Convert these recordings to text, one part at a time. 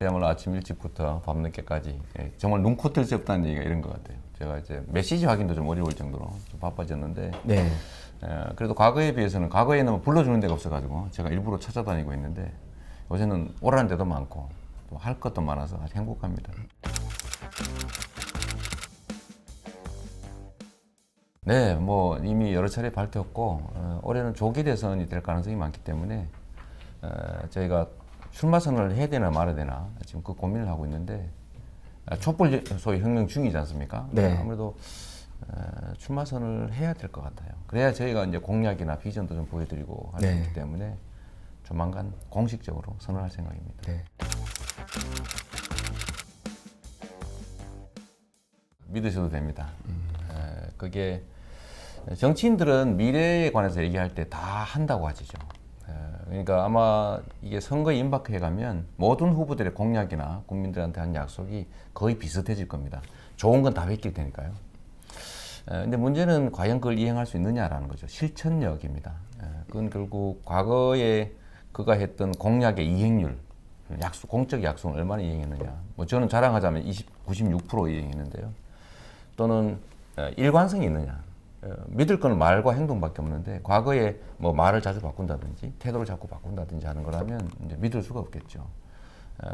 그야말로 아침 일찍부터 밤늦게까지 정말 눈코 뜰 새 없다는 얘기가 이런 것 같아요. 제가 이제 메시지 확인도 좀 어려울 정도로 좀 바빠졌는데 네. 그래도 과거에 비해서는 과거에는 뭐 불러주는 데가 없어가지고 제가 일부러 찾아다니고 있는데 요새는 오라는 데도 많고 또 할 것도 많아서 아주 행복합니다. 네, 뭐 이미 여러 차례 밝혔고 올해는 조기 대선이 될 가능성이 많기 때문에 저희가 출마 선언을 해야 되나 말아야 되나 지금 그 고민을 하고 있는데 촛불 소위 혁명 중이지 않습니까? 네. 아무래도 출마 선언을 해야 될 것 같아요. 그래야 저희가 이제 공약이나 비전도 좀 보여드리고 할 수 네. 있기 때문에 조만간 공식적으로 선언할 생각입니다. 네. 믿으셔도 됩니다. 그게 정치인들은 미래에 관해서 얘기할 때 다 한다고 하시죠. 그러니까 아마 이게 선거에 임박해 가면 모든 후보들의 공약이나 국민들한테 한 약속이 거의 비슷해질 겁니다. 좋은 건 다 베낄 테니까요. 근데 문제는 과연 그걸 이행할 수 있느냐라는 거죠. 실천력입니다. 그건 결국 과거에 그가 했던 공약의 이행률, 약속, 공적 약속을 얼마나 이행했느냐. 뭐 저는 자랑하자면 96% 이행했는데요. 또는 일관성이 있느냐. 믿을 건 말과 행동밖에 없는데 과거에 뭐 말을 자주 바꾼다든지 태도를 자꾸 바꾼다든지 하는 거라면 이제 믿을 수가 없겠죠.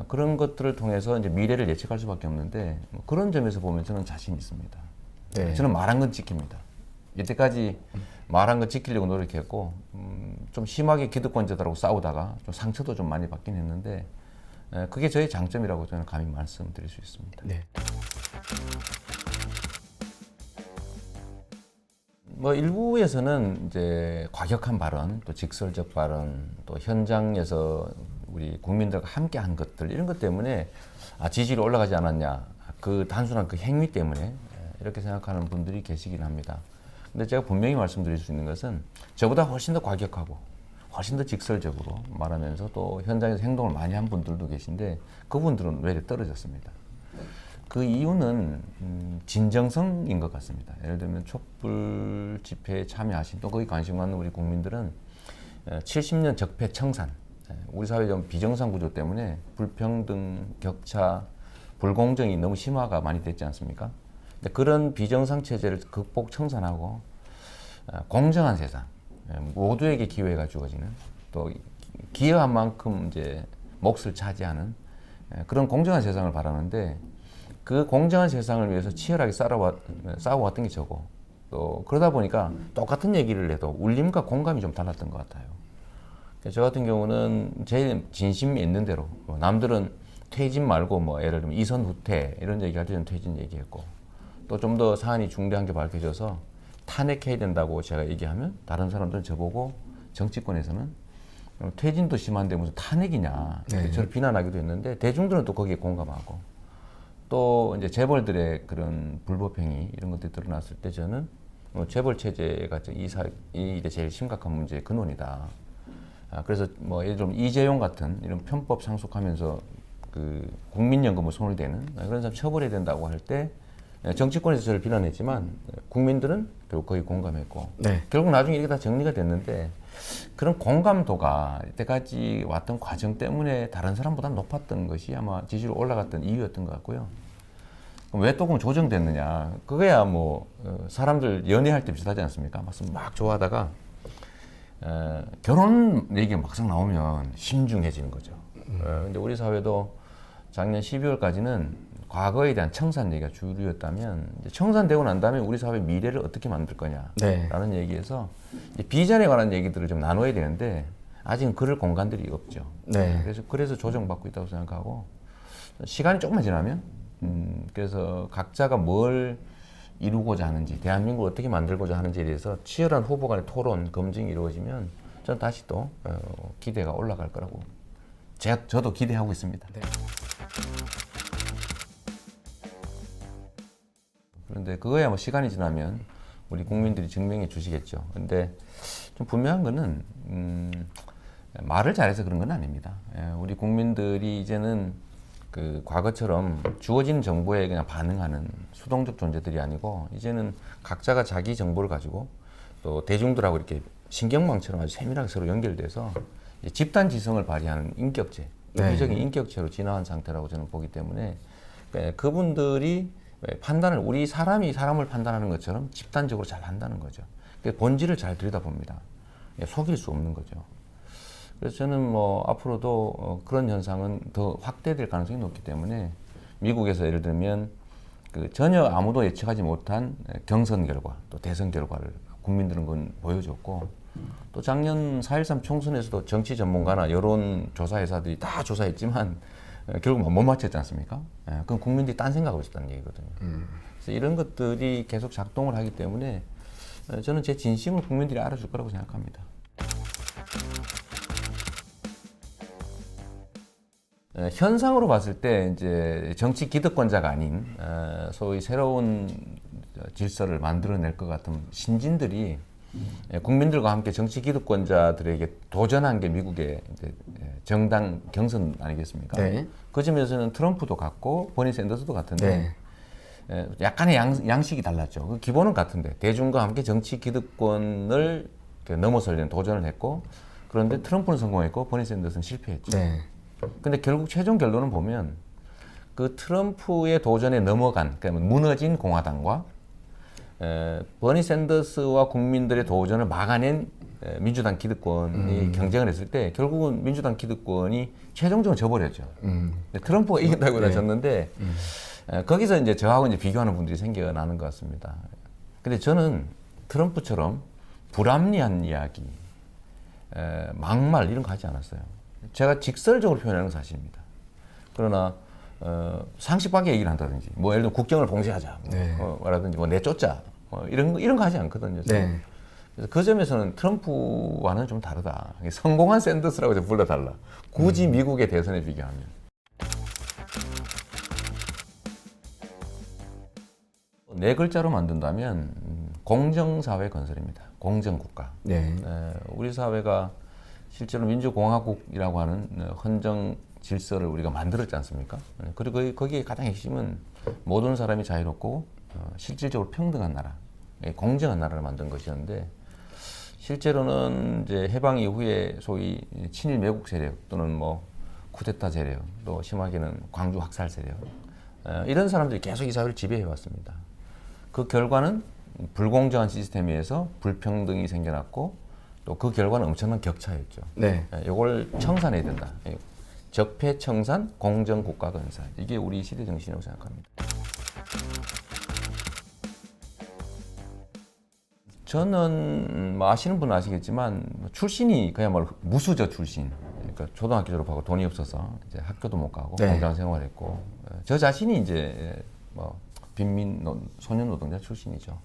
그런 것들을 통해서 이제 미래를 예측할 수밖에 없는데 뭐 그런 점에서 보면 저는 자신 있습니다. 네. 저는 말한 건 지킵니다. 이때까지 말한 거 지키려고 노력했고 좀 심하게 기득권자들하고 싸우다가 좀 상처도 좀 많이 받긴 했는데 그게 저의 장점이라고 저는 감히 말씀드릴 수 있습니다. 네. 뭐 일부에서는 이제 과격한 발언, 또 직설적 발언, 또 현장에서 우리 국민들과 함께 한 것들 이런 것 때문에 지지율이 올라가지 않았냐 그 단순한 그 행위 때문에 이렇게 생각하는 분들이 계시긴 합니다. 근데 제가 분명히 말씀드릴 수 있는 것은 저보다 훨씬 더 과격하고 훨씬 더 직설적으로 말하면서 또 현장에서 행동을 많이 한 분들도 계신데 그분들은 왜 이렇게 떨어졌습니다. 그 이유는 진정성인 것 같습니다. 예를 들면 촛불 집회에 참여하신 또 거기 관심 갖는 우리 국민들은 70년 적폐 청산, 우리 사회 좀 비정상 구조 때문에 불평등, 격차, 불공정이 너무 심화가 많이 됐지 않습니까? 근데 그런 비정상 체제를 극복 청산하고 공정한 세상, 모두에게 기회가 주어지는 또 기여한 만큼 이제 몫을 차지하는 그런 공정한 세상을 바라는데 그 공정한 세상을 위해서 치열하게 싸워왔던 게 저고 또 그러다 보니까 똑같은 얘기를 해도 울림과 공감이 좀 달랐던 것 같아요. 저 같은 경우는 제 진심이 있는 대로 남들은 퇴진 말고 뭐 예를 들면 이선 후퇴 이런 얘기할 때는 퇴진 얘기했고 또 좀 더 사안이 중대한 게 밝혀져서 탄핵해야 된다고 제가 얘기하면 다른 사람들은 저보고 정치권에서는 퇴진도 심한데 무슨 탄핵이냐 네. 저를 비난하기도 했는데 대중들은 또 거기에 공감하고 또 이제 재벌들의 그런 불법행위 이런 것들이 드러났을 때 저는 재벌 체제가 이게 제일 심각한 문제의 근원이다. 그래서 뭐 예를 들면 이재용 같은 이런 편법 상속하면서 그 국민연금을 손을 대는 그런 사람 처벌해야 된다고 할 때 정치권에서 저를 비난했지만 국민들은 결국 거의 공감했고 네. 결국 나중에 이게 다 정리가 됐는데 그런 공감도가 이때까지 왔던 과정 때문에 다른 사람보다 높았던 것이 아마 지지율 올라갔던 이유였던 것 같고요. 그럼 왜 조금 조정됐느냐? 그거야 뭐 사람들 연애할 때 비슷하지 않습니까? 막 좋아하다가 결혼 얘기가 막상 나오면 신중해지는 거죠. 근데 우리 사회도 작년 12월까지는 과거에 대한 청산 얘기가 주류였다면 이제 청산되고 난 다음에 우리 사회 미래를 어떻게 만들 거냐라는 네. 얘기에서 이제 비전에 관한 얘기들을 좀 나눠야 되는데 아직은 그럴 공간들이 없죠. 네. 그래서 조정받고 있다고 생각하고 시간이 조금만 지나면 그래서 각자가 뭘 이루고자 하는지 대한민국을 어떻게 만들고자 하는지에 대해서 치열한 후보 간의 토론, 검증이 이루어지면 저는 다시 또 기대가 올라갈 거라고 저도 기대하고 있습니다. 네. 그런데 그거야 뭐 시간이 지나면 우리 국민들이 증명해 주시겠죠. 근데 좀 분명한 거는 말을 잘해서 그런 건 아닙니다. 우리 국민들이 이제는 그 과거처럼 주어진 정보에 그냥 반응하는 수동적 존재들이 아니고 이제는 각자가 자기 정보를 가지고 또 대중들하고 이렇게 신경망처럼 아주 세밀하게 서로 연결돼서 집단 지성을 발휘하는 인격체 유기적인 인격체로 진화한 상태라고 저는 보기 때문에 그분들이 판단을 우리 사람이 사람을 판단하는 것처럼 집단적으로 잘 한다는 거죠. 본질을 잘 들여다봅니다. 속일 수 없는 거죠. 그래서 저는 뭐 앞으로도 그런 현상은 더 확대될 가능성이 높기 때문에 미국에서 예를 들면 그 전혀 아무도 예측하지 못한 경선 결과 또 대선 결과를 국민들은 그건 보여줬고 또 작년 4.13 총선에서도 정치 전문가나 여론 조사 회사들이 다 조사했지만 결국 못 맞췄지 않습니까? 그건 국민들이 딴 생각하고 있었다는 얘기거든요. 그래서 이런 것들이 계속 작동을 하기 때문에 저는 제 진심을 국민들이 알아줄 거라고 생각합니다. 현상으로 봤을 때 이제 정치 기득권자가 아닌 소위 새로운 질서를 만들어낼 것 같은 신진들이 국민들과 함께 정치 기득권자들에게 도전한 게 미국의 이제 정당 경선 아니겠습니까? 네. 그 점에서는 트럼프도 같고 버니 샌더스도 같은데 약간의 양식이 달랐죠. 그 기본은 같은데 대중과 함께 정치 기득권을 넘어서려는 도전을 했고 그런데 트럼프는 성공했고 버니 샌더스는 실패했죠. 네. 근데 결국 최종 결론은 보면 그 트럼프의 도전에 넘어간 그러니까 무너진 공화당과 버니 샌더스와 국민들의 도전을 막아낸 민주당 기득권이 경쟁을 했을 때 결국은 민주당 기득권이 최종적으로 져버렸죠. 트럼프가 이긴다고 졌는데 거기서 이제 저하고 이제 비교하는 분들이 생겨나는 것 같습니다. 근데 저는 트럼프처럼 불합리한 이야기, 막말 이런 거 하지 않았어요. 제가 직설적으로 표현하는 건 사실입니다. 그러나 상식 밖의 얘기를 한다든지, 뭐 예를 들어 국정을 봉쇄하자, 라든지 뭐 내쫓자, 이런 거 하지 않거든요. 네. 그래서 그 점에서는 트럼프와는 좀 다르다. 성공한 샌더스라고 불러달라. 굳이 미국의 대선에 비교하면. 네 글자로 만든다면 공정사회 건설입니다. 공정국가. 네. 우리 사회가 실제로 민주공화국이라고 하는 헌정 질서를 우리가 만들었지 않습니까? 그리고 거기에 가장 핵심은 모든 사람이 자유롭고 실질적으로 평등한 나라, 공정한 나라를 만든 것이었는데 실제로는 이제 해방 이후에 소위 친일 매국 세력 또는 뭐 쿠데타 세력 또 심하게는 광주 학살 세력 이런 사람들이 계속 이 사회를 지배해 왔습니다. 그 결과는 불공정한 시스템에 의해서 불평등이 생겨났고 또 그 결과는 엄청난 격차였죠. 네. 이걸 청산해야 된다. 적폐청산, 공정국가 건설. 이게 우리 시대 정신이라고 생각합니다. 저는 뭐 아시는 분은 아시겠지만 출신이 그야말로 무수저 출신. 그러니까 초등학교 졸업하고 돈이 없어서 이제 학교도 못 가고 공장 생활했고 저 자신이 이제 뭐 빈민 소년 노동자 출신이죠.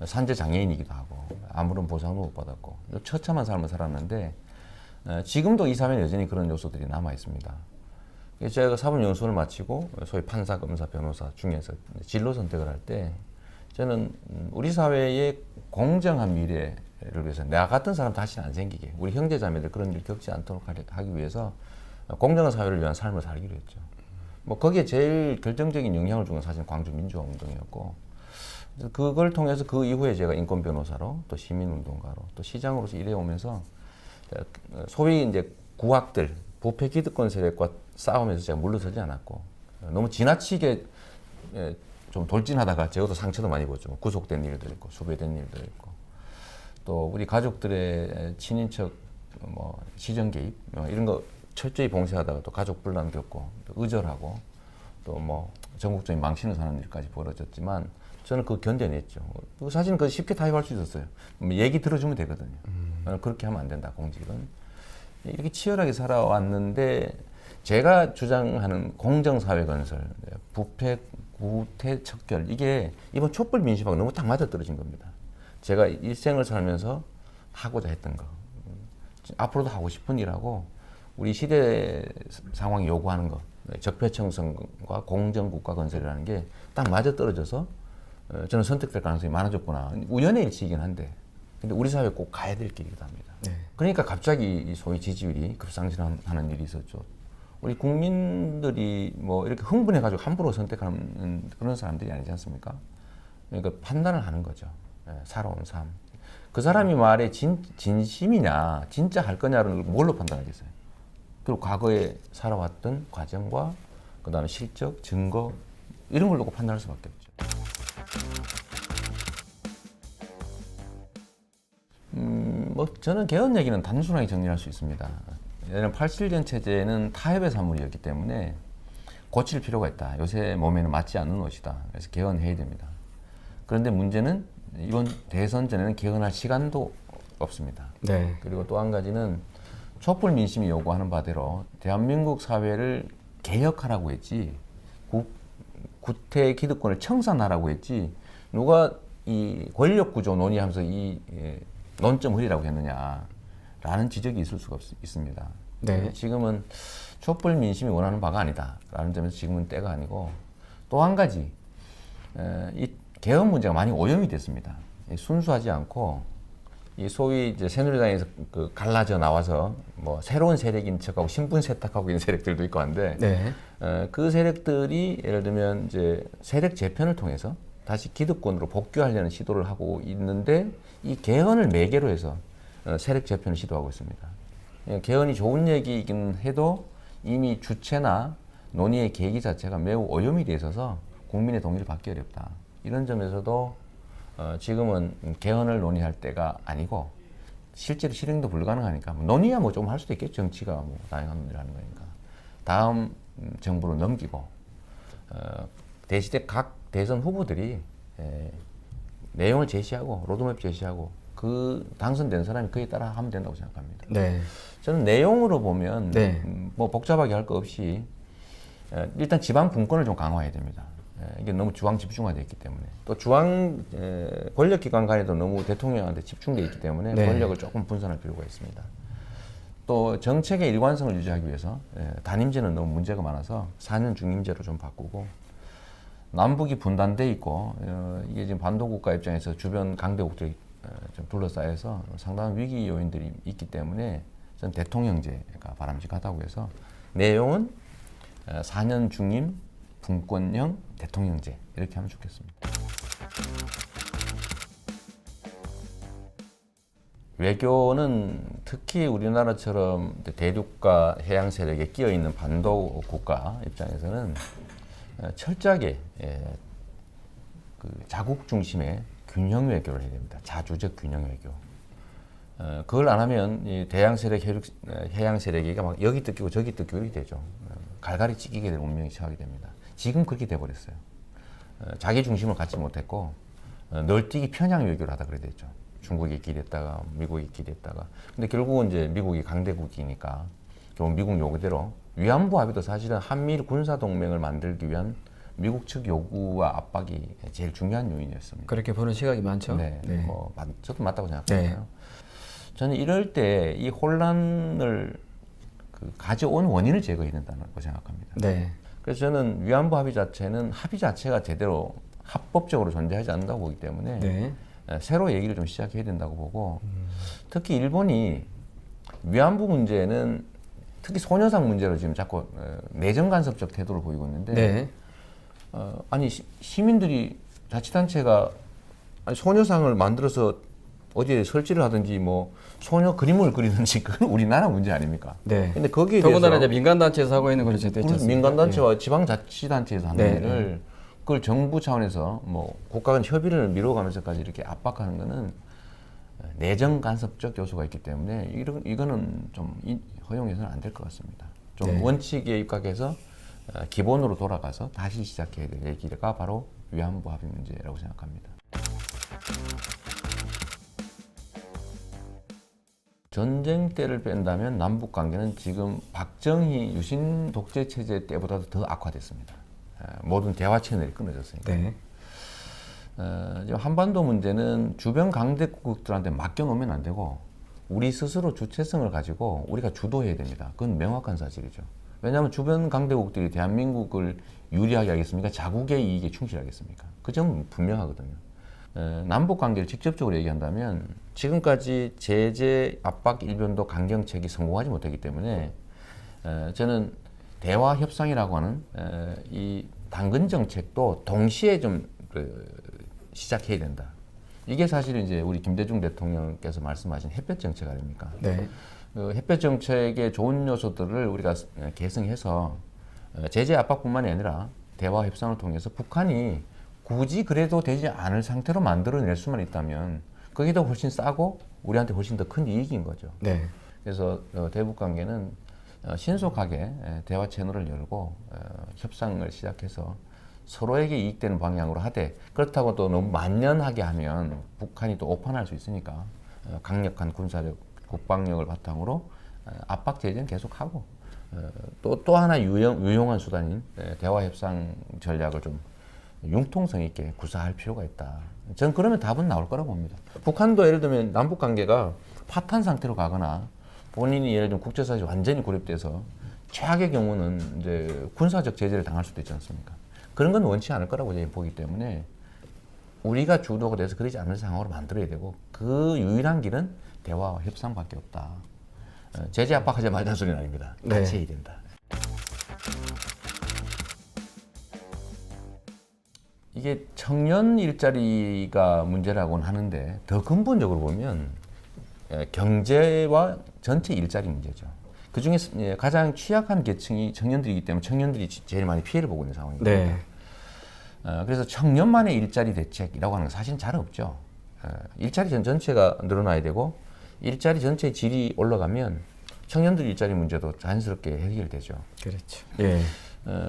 산재 장애인이기도 하고 아무런 보상도 못 받았고 처참한 삶을 살았는데 지금도 이 사회는 여전히 그런 요소들이 남아 있습니다. 제가 사법연수원을 마치고 소위 판사, 검사, 변호사 중에서 진로 선택을 할 때 저는 우리 사회의 공정한 미래를 위해서 나 같은 사람 다시는 안 생기게 우리 형제자매들 그런 일 겪지 않도록 하기 위해서 공정한 사회를 위한 삶을 살기로 했죠. 뭐 거기에 제일 결정적인 영향을 준 건 사실 광주 민주화 운동이었고 그걸 통해서 그 이후에 제가 인권 변호사로 또 시민 운동가로 또 시장으로서 일해 오면서 소위 이제 구악들 부패 기득권 세력과 싸우면서 제가 물러서지 않았고 너무 지나치게 좀 돌진하다가 제가도 상처도 많이 입었죠. 구속된 일도 있고 수배된 일도 있고 또 우리 가족들의 친인척 뭐 시정 개입 이런 거 철저히 봉쇄하다가 또 가족 분란 겪고 또 의절하고 또 뭐 전국적인 망신을 사는 일까지 벌어졌지만 저는 그거 견뎌냈죠. 사실은 그 쉽게 타협할 수 있었어요. 얘기 들어주면 되거든요. 그렇게 하면 안 된다, 공직은. 이렇게 치열하게 살아왔는데 제가 주장하는 공정사회 건설, 부패, 구태, 척결 이게 이번 촛불 민심하고 너무 딱 맞아떨어진 겁니다. 제가 일생을 살면서 하고자 했던 거. 앞으로도 하고 싶은 일하고 우리 시대 상황이 요구하는 거. 적폐청산과 공정국가 건설이라는 게 딱 맞아떨어져서 저는 선택될 가능성이 많아졌구나. 우연의 일치이긴 한데, 근데 우리 사회에 꼭 가야 될 길이기도 합니다. 그러니까 갑자기 소위 지지율이 급상승하는 일이 있었죠. 우리 국민들이 뭐 이렇게 흥분해가지고 함부로 선택하는 그런 사람들이 아니지 않습니까? 그러니까 판단을 하는 거죠. 살아온 삶. 그 사람이 말에 진심이냐, 진짜 할 거냐를 뭘로 판단하겠어요? 그리고 과거에 살아왔던 과정과 그다음에 실적, 증거 이런 걸 놓고 판단할 수밖에 없죠. 뭐 저는 개헌 얘기는 단순하게 정리할 수 있습니다. 예를 87년 체제는 타협의 산물이었기 때문에 고칠 필요가 있다. 요새 몸에는 맞지 않는 옷이다. 그래서 개헌해야 됩니다. 그런데 문제는 이번 대선 전에는 개헌할 시간도 없습니다. 네. 그리고 또 한 가지는 촛불 민심이 요구하는 바대로 대한민국 사회를 개혁하라고 했지 구태 기득권을 청산하라고 했지 누가 이 권력 구조 논의하면서 이 논점 흐리라고 했느냐라는 지적이 있을 수가 있습니다. 네. 지금은 촛불 민심이 원하는 바가 아니다라는 점에서 지금은 때가 아니고 또 한 가지 이 개헌 문제가 많이 오염이 됐습니다. 순수하지 않고 이 소위 이제 새누리당에서 그 갈라져 나와서 뭐 새로운 세력인 척하고 신분 세탁하고 있는 세력들도 있고 한데 네. 그 세력들이 예를 들면 이제 세력 재편을 통해서 다시 기득권으로 복귀하려는 시도를 하고 있는데 이 개헌을 매개로 해서 세력 재편을 시도하고 있습니다. 개헌이 좋은 얘기이긴 해도 이미 주체나 논의의 계기 자체가 매우 오염이 돼 있어서 국민의 동의를 받기 어렵다. 이런 점에서도 지금은 개헌을 논의할 때가 아니고 실제로 실행도 불가능하니까 논의야 뭐 좀 할 수도 있겠죠. 정치가 뭐 다양한 논의를 하는 거니까 다음 정부로 넘기고 대시대 각 대선 후보들이 내용을 제시하고 로드맵 제시하고 그 당선된 사람이 그에 따라 하면 된다고 생각합니다. 네. 저는 내용으로 보면 네. 뭐 복잡하게 할 거 없이 일단 지방 분권을 좀 강화해야 됩니다. 이게 너무 주황 집중화되어 있기 때문에 또 주황 권력기관 간에도 너무 대통령한테 집중되어 있기 때문에 네. 권력을 조금 분산할 필요가 있습니다. 또 정책의 일관성을 유지하기 위해서 단임제는 너무 문제가 많아서 4년 중임제로 좀 바꾸고 남북이 분단돼 있고 이게 지금 반도국가 입장에서 주변 강대국들이 좀 둘러싸여서 상당한 위기 요인들이 있기 때문에 저는 대통령제가 바람직하다고 해서 내용은 4년 중임 분권형 대통령제 이렇게 하면 좋겠습니다. 외교는 특히 우리나라처럼 대륙과 해양 세력에 끼어 있는 반도 국가 입장에서는 철저하게 그 자국 중심의 균형 외교를 해야 됩니다. 자주적 균형 외교. 그걸 안 하면 이 대양 세력, 해양 세력이 막 여기 뜯기고 저기 뜯기고 이렇게 되죠. 갈갈이 찢기게 될 운명이 처하게 됩니다. 지금 그렇게 돼버렸어요. 자기 중심을 갖지 못했고 널뛰기 편향 외교를 하다 그래 됐죠. 중국이 있게 됐다가 미국이 있게 됐다가 근데 결국은 이제 미국이 강대국이니까 결국 미국 요구대로 위안부 합의도 사실은 한미일 군사 동맹을 만들기 위한 미국 측 요구와 압박이 제일 중요한 요인이었습니다. 그렇게 보는 시각이 많죠. 네, 네. 뭐 저도 맞다고 생각하고요. 네. 저는 이럴 때 이 혼란을 가져온 원인을 제거해야 된다고 생각합니다. 네. 그래서 저는 위안부 합의 자체는 합의 자체가 제대로 합법적으로 존재하지 않는다고 보기 때문에 네. 새로 얘기를 좀 시작해야 된다고 보고 특히 일본이 위안부 문제는 특히 소녀상 문제로 지금 자꾸 내정 간섭적 태도를 보이고 있는데 네. 아니 시민들이 자치단체가 아니, 소녀상을 만들어서 어디에 설치를 하든지 뭐 소녀 그림을 그리든지 그건 우리나라 문제 아닙니까? 네. 근데 거기에 더군다나 대해서 이제 민간 단체에서 하고 있는 거는 제대로 있지 민간 단체와 지방자치단체에서 하는 네. 일을 그걸 정부 차원에서 뭐 국가 간 협의를 미뤄가면서까지 이렇게 압박하는 거는 내정 간섭적 요소가 있기 때문에 이거는 좀 허용해서는 안 될 것 같습니다. 좀 네. 원칙에 입각해서 기본으로 돌아가서 다시 시작해야 될 얘기가 바로 위안부 합의 문제라고 생각합니다. 전쟁 때를 뺀다면 남북 관계는 지금 박정희 유신 독재 체제 때보다도 더 악화됐습니다. 모든 대화 채널이 끊어졌으니까. 네. 지금 한반도 문제는 주변 강대국들한테 맡겨놓으면 안 되고 우리 스스로 주체성을 가지고 우리가 주도해야 됩니다. 그건 명확한 사실이죠. 왜냐하면 주변 강대국들이 대한민국을 유리하게 하겠습니까? 자국의 이익에 충실하겠습니까? 그 점은 분명하거든요. 남북 관계를 직접적으로 얘기한다면 지금까지 제재, 압박, 일변도, 강경책이 성공하지 못했기 때문에 저는 대화 협상이라고 하는 이 당근 정책도 동시에 좀 시작해야 된다. 이게 사실 이제 우리 김대중 대통령께서 말씀하신 햇볕 정책 아닙니까? 네. 그 햇볕 정책의 좋은 요소들을 우리가 개성해서 제재 압박뿐만이 아니라 대화 협상을 통해서 북한이 굳이 그래도 되지 않을 상태로 만들어낼 수만 있다면 그게 더 훨씬 싸고 우리한테 훨씬 더 큰 이익인 거죠. 네. 그래서 대북 관계는 신속하게 대화 채널을 열고 협상을 시작해서 서로에게 이익되는 방향으로 하되 그렇다고 또 너무 만연하게 하면 북한이 또 오판할 수 있으니까 강력한 군사력, 국방력을 바탕으로 압박 제재는 계속하고 또 하나 유용한 수단인 대화 협상 전략을 좀 융통성 있게 구사할 필요가 있다. 저는 그러면 답은 나올 거라고 봅니다. 북한도 예를 들면 남북 관계가 파탄 상태로 가거나 본인이 예를 들면 국제사회에 완전히 고립돼서 최악의 경우는 이제 군사적 제재를 당할 수도 있지 않습니까? 그런 건 원치 않을 거라고 저희 보기 때문에 우리가 주도가 돼서 그러지 않는 상황으로 만들어야 되고 그 유일한 길은 대화와 협상밖에 없다. 제재 압박하지 말자는 소리는 아닙니다. 같이 해야 된다. 이게 청년 일자리가 문제라고는 하는데 더 근본적으로 보면 경제와 전체 일자리 문제죠. 그 중에 가장 취약한 계층이 청년들이기 때문에 청년들이 제일 많이 피해를 보고 있는 상황입니다. 네. 그래서 청년만의 일자리 대책이라고 하는 건 사실은 잘 없죠. 일자리 전체가 늘어나야 되고 일자리 전체의 질이 올라가면 청년들 일자리 문제도 자연스럽게 해결되죠. 그렇죠. 예.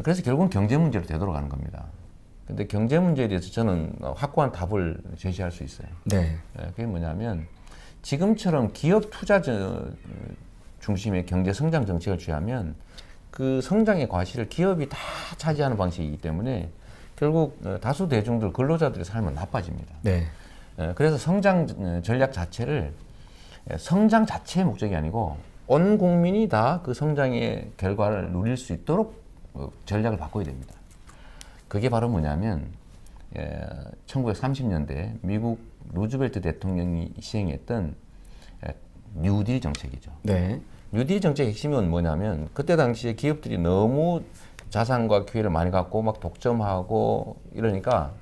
그래서 결국은 경제 문제로 되돌아가는 겁니다. 근데 경제 문제에 대해서 저는 확고한 답을 제시할 수 있어요. 네. 그게 뭐냐면 지금처럼 기업 투자 중심의 경제 성장 정책을 취하면 그 성장의 과실을 기업이 다 차지하는 방식이기 때문에 결국 다수 대중들 근로자들의 삶은 나빠집니다. 네. 그래서 성장 전략 자체를 성장 자체의 목적이 아니고 온 국민이 다 그 성장의 결과를 누릴 수 있도록 전략을 바꿔야 됩니다. 그게 바로 뭐냐면 1930년대 미국 루즈벨트 대통령이 시행했던 뉴딜 정책이죠. 네. 뉴딜 정책의 핵심은 뭐냐면 그때 당시에 기업들이 너무 자산과 기회를 많이 갖고 막 독점하고 이러니까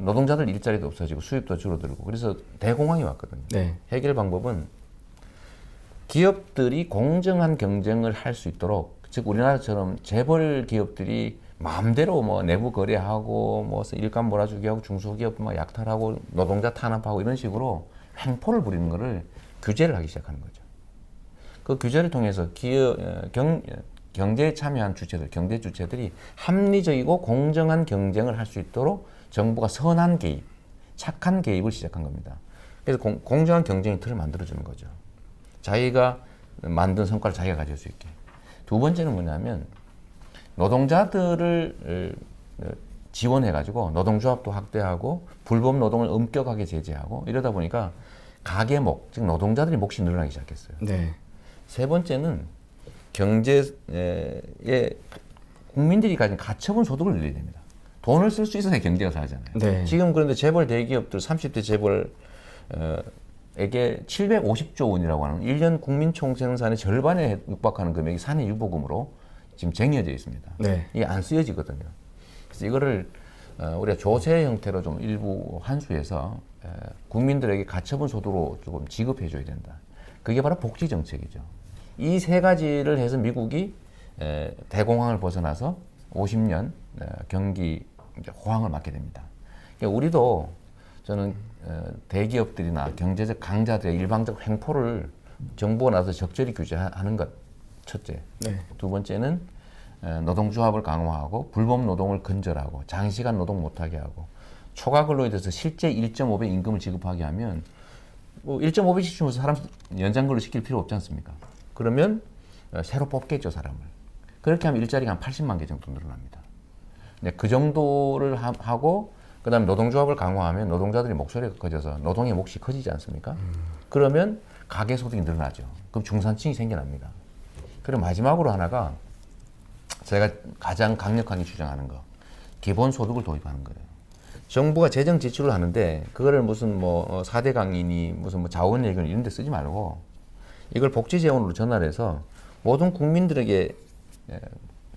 노동자들 일자리도 없어지고 수입도 줄어들고 그래서 대공황이 왔거든요. 네. 해결 방법은 기업들이 공정한 경쟁을 할 수 있도록 즉 우리나라처럼 재벌 기업들이 마음대로 뭐 내부 거래하고 뭐 일감 몰아주기 하고 중소기업 막 약탈하고 노동자 탄압하고 이런 식으로 횡포를 부리는 거를 규제를 하기 시작하는 거죠. 그 규제를 통해서 경제에 참여한 주체들, 경제 주체들이 합리적이고 공정한 경쟁을 할 수 있도록 정부가 선한 개입, 착한 개입을 시작한 겁니다. 그래서 공정한 경쟁의 틀을 만들어주는 거죠. 자기가 만든 성과를 자기가 가질 수 있게. 두 번째는 뭐냐면 노동자들을 지원해가지고 노동조합도 확대하고 불법 노동을 엄격하게 제재하고 이러다 보니까 가계목, 즉 노동자들이 몫이 늘어나기 시작했어요. 네. 세 번째는 경제에 국민들이 가진 가처분 소득을 늘려야 됩니다. 돈을 쓸 수 있어야 경제가 살잖아요. 네. 지금 그런데 재벌 대기업들 30대 재벌에게 750조 원이라고 하는 1년 국민 총생산의 절반에 육박하는 금액이 산의 유보금으로 지금 쟁여져 있습니다. 네. 이게 안 쓰여지거든요. 그래서 이거를 우리가 조세 형태로 좀 일부 환수해서 국민들에게 가처분 소득으로 조금 지급해 줘야 된다. 그게 바로 복지 정책이죠. 이 세 가지를 해서 미국이 대공황을 벗어나서 50년 경기 호황을 맞게 됩니다. 그러니까 우리도 저는 대기업들이나 경제적 강자들의 일방적 횡포를 정부가 나서 적절히 규제하는 것 첫째. 네. 두 번째는 노동조합을 강화하고 불법 노동을 근절하고 장시간 노동 못하게 하고 초과 근로에 대해서 실제 1.5배 임금을 지급하게 하면 뭐 1.5배씩 주면서 사람 연장 근로 시킬 필요 없지 않습니까? 그러면 새로 뽑겠죠, 사람을. 그렇게 하면 일자리가 한 80만 개 정도 늘어납니다. 근데 그 정도를 하고 그다음에 노동조합을 강화하면 노동자들이 목소리가 커져서 노동의 몫이 커지지 않습니까? 그러면 가계 소득이 늘어나죠. 그럼 중산층이 생겨납니다. 그리고 마지막으로 하나가 제가 가장 강력하게 주장하는 거, 기본소득을 도입하는 거예요. 정부가 재정 지출을 하는데 그거를 무슨 뭐 4대 강인이 무슨 뭐 자원예금 이런 데 쓰지 말고 이걸 복지재원으로 전환해서 모든 국민들에게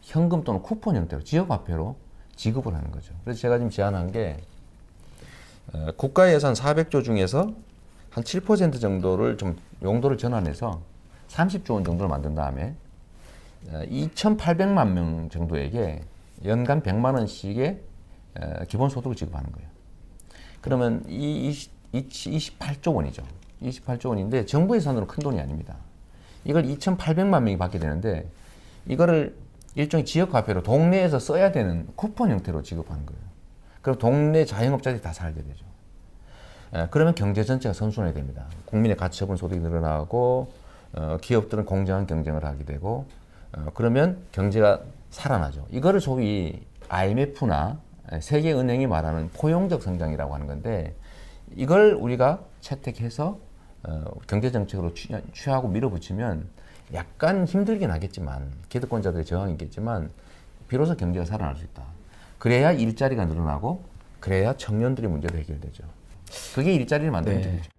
현금 또는 쿠폰 형태로 지역화폐로 지급을 하는 거죠. 그래서 제가 지금 제안한 게 국가 예산 400조 중에서 한 7% 정도를 좀 용도를 전환해서 30조 원 정도를 만든 다음에 2,800만 명 정도에게 연간 100만 원씩의 기본소득을 지급하는 거예요. 그러면 이 28조 원이죠. 28조 원인데 정부 예산으로 큰 돈이 아닙니다. 이걸 2,800만 명이 받게 되는데 이거를 일종의 지역화폐로 동네에서 써야 되는 쿠폰 형태로 지급하는 거예요. 그럼 동네 자영업자들이 다 살게 되죠. 그러면 경제 전체가 선순환이 됩니다. 국민의 가처분 소득이 늘어나고 기업들은 공정한 경쟁을 하게 되고 그러면 경제가 살아나죠. 이거를 소위 IMF나 세계은행이 말하는 포용적 성장이라고 하는 건데 이걸 우리가 채택해서 경제 정책으로 취하고 밀어붙이면 약간 힘들긴 하겠지만 기득권자들의 저항이 있겠지만 비로소 경제가 살아날 수 있다. 그래야 일자리가 늘어나고 그래야 청년들의 문제도 해결되죠. 그게 일자리를 만드는 네. 문제죠.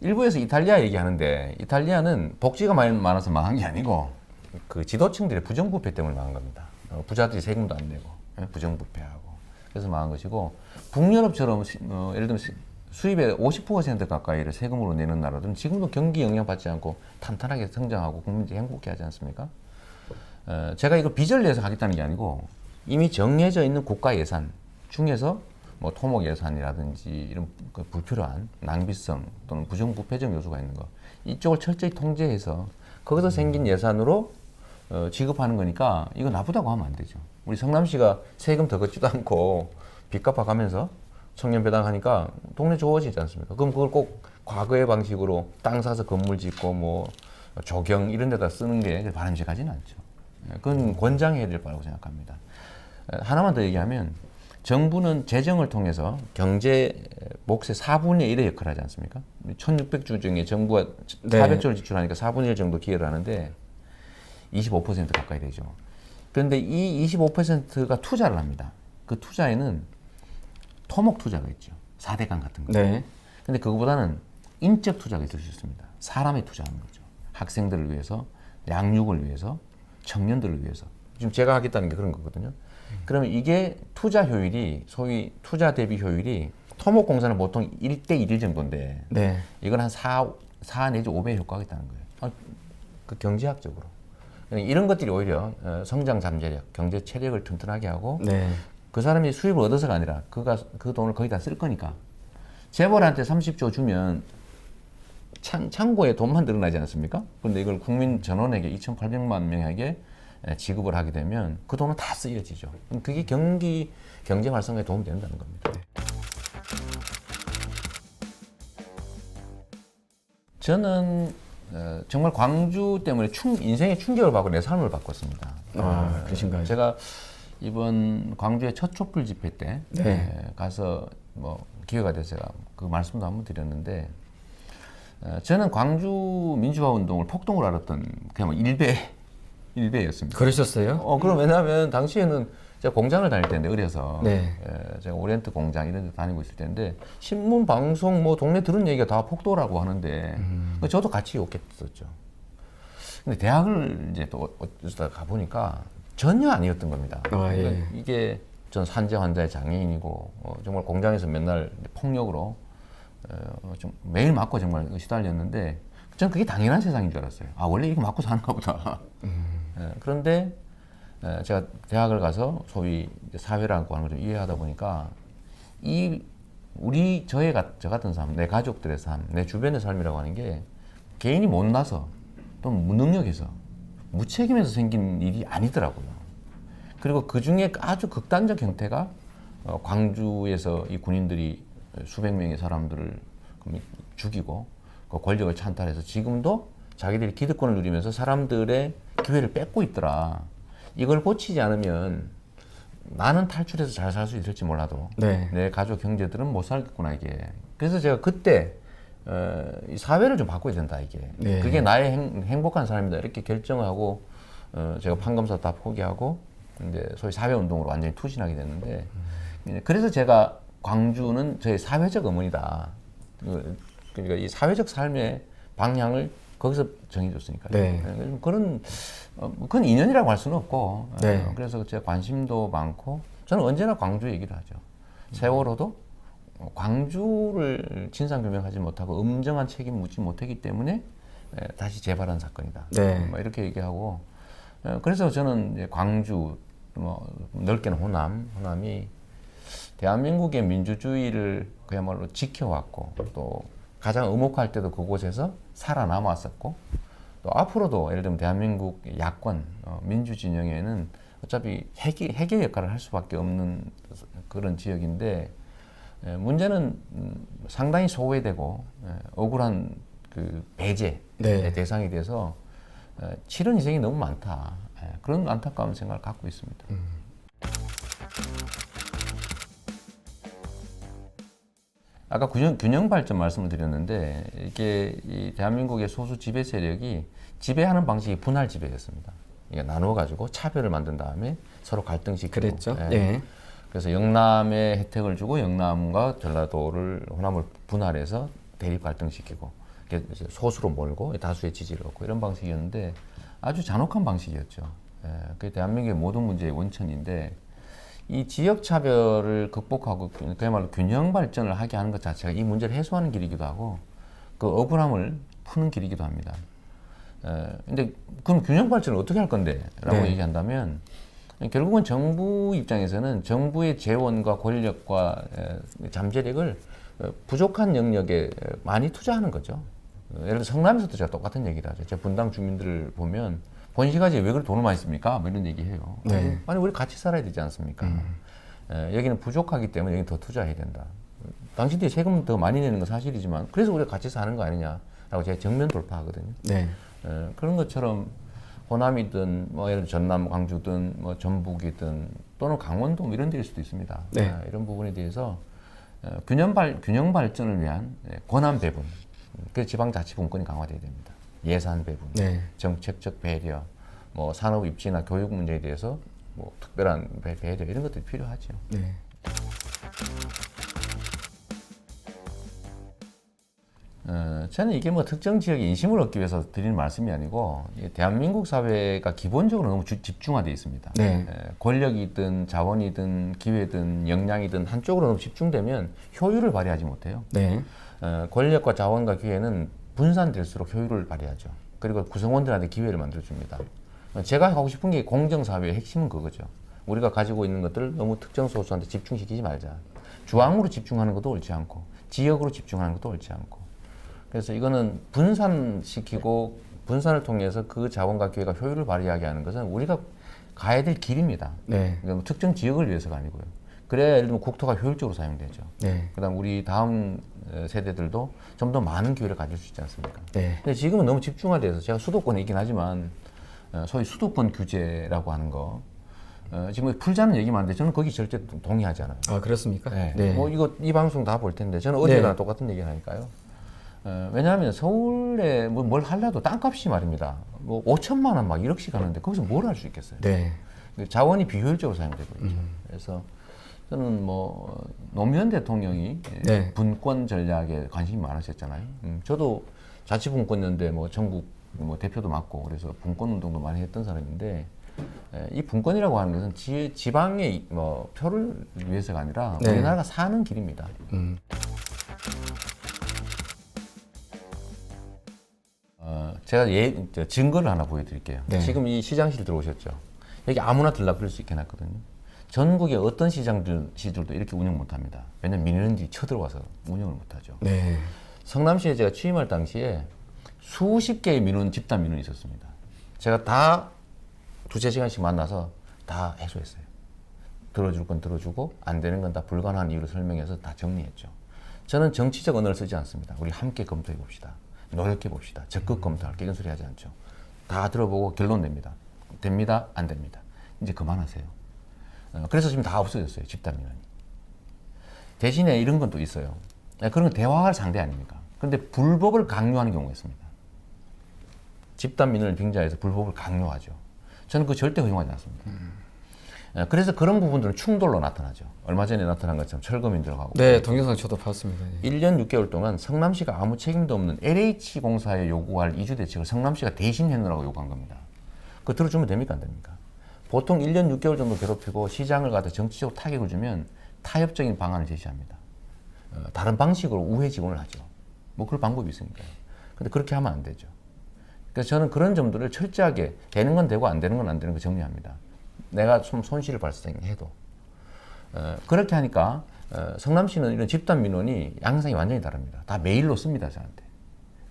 일부에서 이탈리아 얘기하는데 이탈리아는 복지가 많아서 망한 게 아니고 그 지도층들의 부정부패 때문에 망한 겁니다. 부자들이 세금도 안 내고 부정부패하고 그래서 망한 것이고 북유럽처럼 예를 들면 수입의 50% 가까이를 세금으로 내는 나라들은 지금도 경기 영향받지 않고 탄탄하게 성장하고 국민들이 행복해하지 않습니까? 제가 이거 빚을 내서 하겠다는 게 아니고 이미 정해져 있는 국가 예산 중에서 뭐 토목 예산이라든지 이런 그 불필요한 낭비성 또는 부정부패적 요소가 있는 거 이쪽을 철저히 통제해서 거기서 생긴 예산으로 지급하는 거니까 이거 나쁘다고 하면 안 되죠. 우리 성남시가 세금 더 걷지도 않고 빚 갚아가면서 청년 배당하니까 동네 좋아지지 않습니까? 그럼 그걸 꼭 과거의 방식으로 땅 사서 건물 짓고 뭐 조경 이런 데다 쓰는 게 바람직하지는 않죠. 그건 권장해야 될 바라고 생각합니다. 하나만 더 얘기하면 정부는 재정을 통해서 경제 몫의 4분의 1의 역할을 하지 않습니까? 1600조 중에 정부가 네. 400조를 지출하니까 4분의 1 정도 기여를 하는데 25% 가까이 되죠. 그런데 이 25%가 투자를 합니다. 그 투자에는 토목 투자가 있죠. 4대강 같은 거. 네. 근데 그거보다는 인적 투자가 있을 수 있습니다. 사람에 투자하는 거죠. 학생들을 위해서, 양육을 위해서, 청년들을 위해서. 지금 제가 하겠다는 게 그런 거거든요. 그러면 이게 투자 효율이 소위 투자 대비 효율이 토목공사는 보통 1대 1 정도인데 네. 이건 한 4 내지 5배 효과가 있다는 거예요. 그 경제학적으로. 이런 것들이 오히려 성장 잠재력, 경제 체력을 튼튼하게 하고 네. 그 사람이 수입을 얻어서가 아니라 그 돈을 거기다 쓸 거니까 재벌한테 30조 주면 창고에 돈만 늘어나지 않습니까? 그런데 이걸 국민 전원에게 2,800만 명에게 지급을 하게 되면 그 돈은 다 쓰여지죠. 그게 경제 활성화에 도움이 된다는 겁니다. 저는 정말 광주 때문에 인생의 충격을 받고 내 삶을 바꿨습니다. 그러신가요? 제가 이번 광주의 첫 촛불 집회 때 가서 뭐 기회가 돼서 제가 그 말씀도 한번 드렸는데 저는 광주 민주화 운동을 폭동으로 알았던 그냥 일베였습니다. 그러셨어요? 그럼 왜냐하면 당시에는 제가 공장을 다닐 때인데 어려서 네. 제가 오리엔트 공장 이런 데 다니고 있을 때인데 신문 방송 뭐 동네 들은 얘기가 다 폭도라고 하는데 저도 같이 욕했었죠. 근데 대학을 이제 또 어쩌다 가보니까 전혀 아니었던 겁니다. 그러니까 이게 전 산재 환자의 장애인이고 정말 공장에서 맨날 폭력으로 좀 매일 맞고 정말 시달렸는데 저는 그게 당연한 세상인 줄 알았어요. 원래 이렇게 맞고 사는가 보다. 그런데 제가 대학을 가서 소위 사회라고 하는 걸 좀 이해하다 보니까 저 같은 삶, 내 가족들의 삶, 내 주변의 삶이라고 하는 게 개인이 못나서 또는 무능력해서 무책임해서 생긴 일이 아니더라고요. 그리고 그 중에 아주 극단적 형태가 광주에서 이 군인들이 수백 명의 사람들을 죽이고 그 권력을 찬탈해서 지금도 자기들이 기득권을 누리면서 사람들의 기회를 뺏고 있더라. 이걸 고치지 않으면 나는 탈출해서 잘 살 수 있을지 몰라도 내 가족 형제들은 못 살겠구나 이게. 그래서 제가 그때 이 사회를 좀 바꿔야 된다 이게. 그게 나의 행복한 삶이다 이렇게 결정하고 제가 판검사 다 포기하고 이제 소위 사회운동으로 완전히 투신하게 됐는데 그래서 제가 광주는 저의 사회적 어머니다. 그러니까 이 사회적 삶의 방향을 거기서 정해줬으니까요. 그건 인연이라고 할 수는 없고 그래서 제가 관심도 많고 저는 언제나 광주 얘기를 하죠. 세월호도 광주를 진상규명하지 못하고 엄정한 책임 묻지 못했기 때문에 다시 재발한 사건이다. 네. 뭐 이렇게 얘기하고 그래서 저는 이제 광주 뭐 넓게는 호남이 대한민국의 민주주의를 그야말로 지켜왔고 또 가장 엄혹할 때도 그곳에서 살아남았었고 또 앞으로도 예를 들면 대한민국 야권 민주 진영에는 어차피 해결 역할을 할 수밖에 없는 그런 지역인데 문제는 상당히 소외되고 억울한 그 배제의 네. 대상이 돼서 치른 희생이 너무 많다. 그런 안타까운 생각을 갖고 있습니다. 아까 균형 발전 말씀을 드렸는데 이게 이 대한민국의 소수 지배 세력이 지배하는 방식이 분할 지배였습니다. 이게 나누어 가지고 차별을 만든 다음에 서로 갈등시키고. 그랬죠. 예. 네. 그래서 영남에 혜택을 주고 영남과 전라도를 호남을 분할해서 대립 갈등시키고 이제 소수로 몰고 다수의 지지를 얻고 이런 방식이었는데 아주 잔혹한 방식이었죠. 예. 그게 대한민국의 모든 문제의 원천인데 이 지역 차별을 극복하고 그야말로 균형 발전을 하게 하는 것 자체가 이 문제를 해소하는 길이기도 하고 그 억울함을 푸는 길이기도 합니다. 근데 그럼 균형 발전을 어떻게 할 건데? 라고 네. 얘기한다면 결국은 정부 입장에서는 정부의 재원과 권력과 잠재력을 부족한 영역에 많이 투자하는 거죠. 예를 들어 성남에서도 제가 똑같은 얘기를 하죠. 제 분당 주민들을 보면 본시가지에 왜 그렇게 돈을 많이 씁니까? 뭐 이런 얘기해요. 네. 아니 우리 같이 살아야 되지 않습니까? 여기는 부족하기 때문에 여기 더 투자해야 된다. 당신들이 세금 더 많이 내는 건 사실이지만 그래서 우리가 같이 사는 거 아니냐라고 제가 정면 돌파하거든요. 네. 그런 것처럼 호남이든 뭐 예를 들어 전남, 광주든 뭐 전북이든 또는 강원도 뭐 이런 데일 수도 있습니다. 네. 이런 부분에 대해서 균형 발전을 위한 권한 배분, 그래서 지방자치분권이 강화돼야 됩니다. 예산 배분, 네. 정책적 배려, 뭐 산업 입지나 교육 문제에 대해서 뭐 특별한 배려 이런 것들이 필요하죠. 네. 저는 이게 뭐 특정 지역의 인심을 얻기 위해서 드리는 말씀이 아니고 대한민국 사회가 기본적으로 너무 집중화되어 있습니다. 네. 권력이든 자원이든 기회든 역량이든 한쪽으로 너무 집중되면 효율을 발휘하지 못해요. 네. 권력과 자원과 기회는 분산될수록 효율을 발휘하죠. 그리고 구성원들한테 기회를 만들어줍니다. 제가 하고 싶은 게 공정사회의 핵심은 그거죠. 우리가 가지고 있는 것들을 너무 특정 소수한테 집중시키지 말자. 주황으로 집중하는 것도 옳지 않고 지역으로 집중하는 것도 옳지 않고 그래서 이거는 분산시키고 분산을 통해서 그 자원과 기회가 효율을 발휘하게 하는 것은 우리가 가야 될 길입니다. 네. 그러니까 특정 지역을 위해서가 아니고요. 그래야 예를 들면 국토가 효율적으로 사용되죠. 네. 그다음 우리 다음 세대들도 좀 더 많은 기회를 가질 수 있지 않습니까? 네. 근데 지금은 너무 집중화돼서 제가 수도권에 있긴 하지만 소위 수도권 규제라고 하는 거 지금 풀자는 얘기 많은데 저는 거기 절대 동의하지 않아요. 아, 그렇습니까? 네. 네. 뭐 이거 이 방송 다 볼 텐데 저는 어디나 네. 똑같은 얘기를 하니까요. 왜냐하면 서울에 뭐 뭘 하려도 땅값이 말입니다. 뭐 5천만 원 막 1억씩 하는데 거기서 뭘 할 수 있겠어요? 네. 자원이 비효율적으로 사용되고 있죠. 그래서 저는 뭐 노무현 대통령이 네. 분권 전략에 관심이 많으셨잖아요. 저도 자치분권연대 뭐 전국 뭐 대표도 맡고 그래서 분권 운동도 많이 했던 사람인데 이 분권이라고 하는 것은 지방의 뭐 표를 위해서가 아니라 네. 우리나라가 사는 길입니다. 제가 증거를 하나 보여드릴게요. 네. 지금 이 시장실 들어오셨죠? 여기 아무나 들라 그럴 수 있게 해놨거든요. 전국의 어떤 시들도 이렇게 운영 못합니다. 왜냐면 민원인들이 쳐들어와서 운영을 못하죠. 네. 성남시에 제가 취임할 당시에 수십 개의 집단 민원이 있었습니다. 제가 다 두세 시간씩 만나서 다 해소했어요. 들어줄 건 들어주고 안 되는 건 다 불가능한 이유를 설명해서 다 정리했죠. 저는 정치적 언어를 쓰지 않습니다. 우리 함께 검토해 봅시다. 노력해 봅시다. 적극 검토할게 이런 소리 하지 않죠. 다 들어보고 결론 냅니다. 됩니다. 안 됩니다. 이제 그만하세요. 그래서 지금 다 없어졌어요. 집단 민원이. 대신에 이런 건 또 있어요. 그런 건 대화할 상대 아닙니까? 그런데 불법을 강요하는 경우가 있습니다. 집단 민원을 빙자해서 불법을 강요하죠. 저는 그거 절대 허용하지 않습니다. 그래서 그런 부분들은 충돌로 나타나죠. 얼마 전에 나타난 것처럼 철거민 들어가고. 네, 동영상 저도 봤습니다. 예. 1년 6개월 동안 성남시가 아무 책임도 없는 LH공사에 요구할 이주 대책을 성남시가 대신 해놓으라고 요구한 겁니다. 그거 들어주면 됩니까? 안 됩니까? 보통 1년 6개월 정도 괴롭히고 시장을 갖다 정치적으로 타격을 주면 타협적인 방안을 제시합니다. 다른 방식으로 우회 지원을 하죠. 뭐 그럴 방법이 있으니까요. 근데 그렇게 하면 안 되죠. 그래서 저는 그런 점들을 철저하게 되는 건 되고 안 되는 건 안 되는 거 정리합니다. 내가 좀 손실을 발생해도 그렇게 하니까 성남시는 이런 집단 민원이 양상이 완전히 다릅니다. 다 메일로 씁니다, 저한테.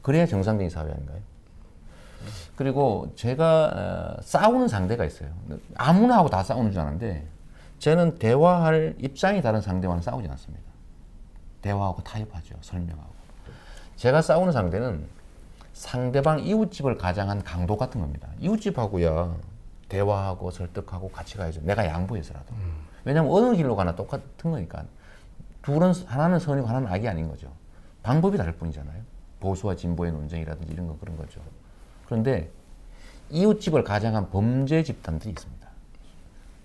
그래야 정상적인 사회 아닌가요? 그리고 제가 싸우는 상대가 있어요. 아무나 하고 다 싸우는 줄 아는데 저는 대화할 입장이 다른 상대와는 싸우지 않습니다. 대화하고 타협하죠. 설명하고. 제가 싸우는 상대는 상대방 이웃집을 가장한 강도 같은 겁니다. 이웃집하고야 대화하고 설득하고 같이 가야죠. 내가 양보해서라도. 왜냐하면 어느 길로 가나 똑같은 거니까. 둘은 하나는 선이고 하나는 악이 아닌 거죠. 방법이 다를 뿐이잖아요. 보수와 진보의 논쟁이라든지 이런 거 그런 거죠. 그런데 이웃집을 가장한 범죄 집단들이 있습니다.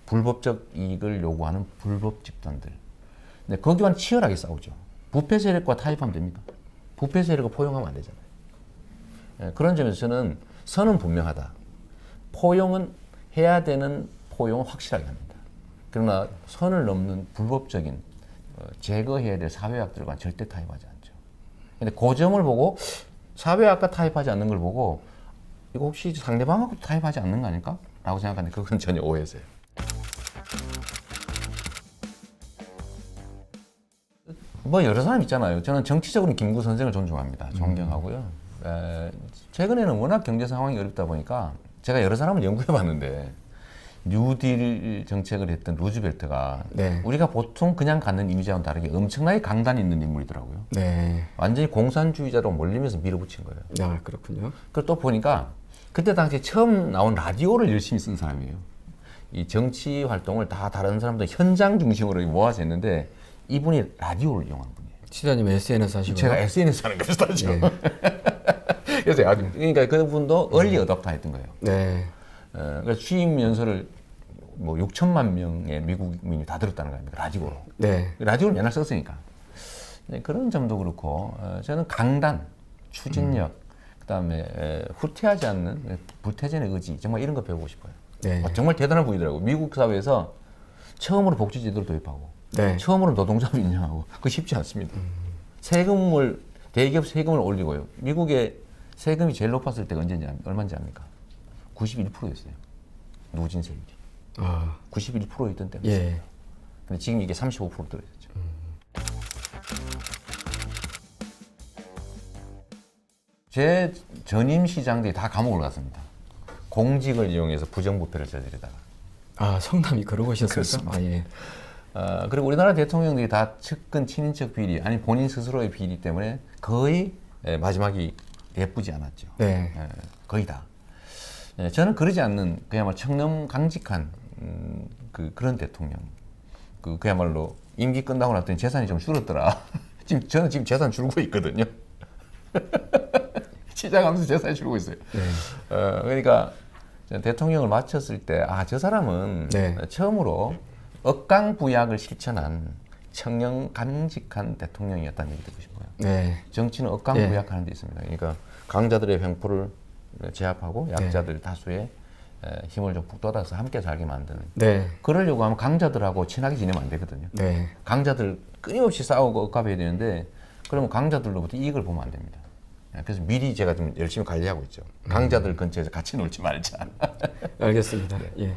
불법적 이익을 요구하는 불법 집단들. 근데 거기와는 치열하게 싸우죠. 부패 세력과 타협하면 됩니까? 부패 세력을 포용하면 안 되잖아요. 그런 점에서 저는 선은 분명하다. 포용은 해야 되는 포용은 확실하게 합니다. 그러나 선을 넘는 불법적인 제거해야 될 사회학들과 절대 타협하지 않죠. 근데 그 점을 보고 사회학과 타협하지 않는 걸 보고 이거 혹시 상대방하고 타협하지 않는 거 아닐까? 라고 생각하는데 그건 전혀 오해세요. 뭐 여러 사람 있잖아요. 저는 정치적으로는 김구 선생을 존중합니다. 존경하고요. 최근에는 워낙 경제 상황이 어렵다 보니까 제가 여러 사람을 연구해 봤는데 뉴딜 정책을 했던 루즈벨트가 네. 우리가 보통 그냥 갖는 이미지와는 다르게 엄청나게 강단이 있는 인물이더라고요. 네. 완전히 공산주의자로 몰리면서 밀어붙인 거예요. 아, 그렇군요. 그걸 또 보니까 그때 당시에 처음 나온 라디오를 열심히 쓴 사람이에요. 이 정치 활동을 다 다른 사람들 현장 중심으로 모아서 했는데 이분이 라디오를 이용한 분이에요. 시장님 SNS 하시고요. 제가 SNS 하는 거 비슷하죠. 네. 그래서 그러니까 그분도 얼리 어답터 했던 거예요. 네. 그래서 취임 연설을 뭐 6천만 명의 미국민이 다 들었다는 거예요. 라디오로. 네. 라디오를 맨날 썼으니까. 네, 그런 점도 그렇고 저는 강단, 추진력, 그다음에 후퇴하지 않는 불태전의 의지 정말 이런 거 배우고 싶어요. 네. 정말 대단한 분이더라고요. 미국 사회에서 처음으로 복지제도를 도입하고 네. 처음으로 노동자를 인정하고 그거 쉽지 않습니다. 세금을 대기업 세금을 올리고요. 미국의 세금이 제일 높았을 때가 언제인지 얼마인지 압니까? 91%였어요. 누진세율이. 아, 91%였던 때가 예. 있어요. 근데 지금 이게 35% 떨어졌죠. 제 전임 시장들이 다 감옥을 갔습니다. 공직을 이용해서 부정부패를 저지르다가. 아, 성남이 그러고 오셨었어요? 아, 예. 그리고 우리나라 대통령들이 다 측근 친인척 비리 아니 본인 스스로의 비리 때문에 거의 마지막이 예쁘지 않았죠. 네. 거의 다. 저는 그러지 않는 그야말로 청렴 강직한 그런 대통령. 그야말로 임기 끝나고 났더니 재산이 좀 줄었더라. 저는 지금 재산 줄고 있거든요. 시작하면서 재산이 줄고 있어요. 네. 그러니까 대통령을 마쳤을 때 저 사람은 네. 처음으로 억강부약을 실천한 청렴 강직한 대통령이었다는 얘기 듣고 싶어요. 네. 정치는 억강부약하는 데 있습니다. 그러니까 강자들의 횡포를 제압하고 약자들 다수의 힘을 좀 북돋아서 함께 살게 만드는. 네. 그러려고 하면 강자들하고 친하게 지내면 안 되거든요. 네. 강자들 끊임없이 싸우고 억압해야 되는데 그러면 강자들로부터 이익을 보면 안 됩니다. 그래서 미리 제가 좀 열심히 관리하고 있죠. 강자들 근처에서 같이 놀지 말자. 알겠습니다. 예.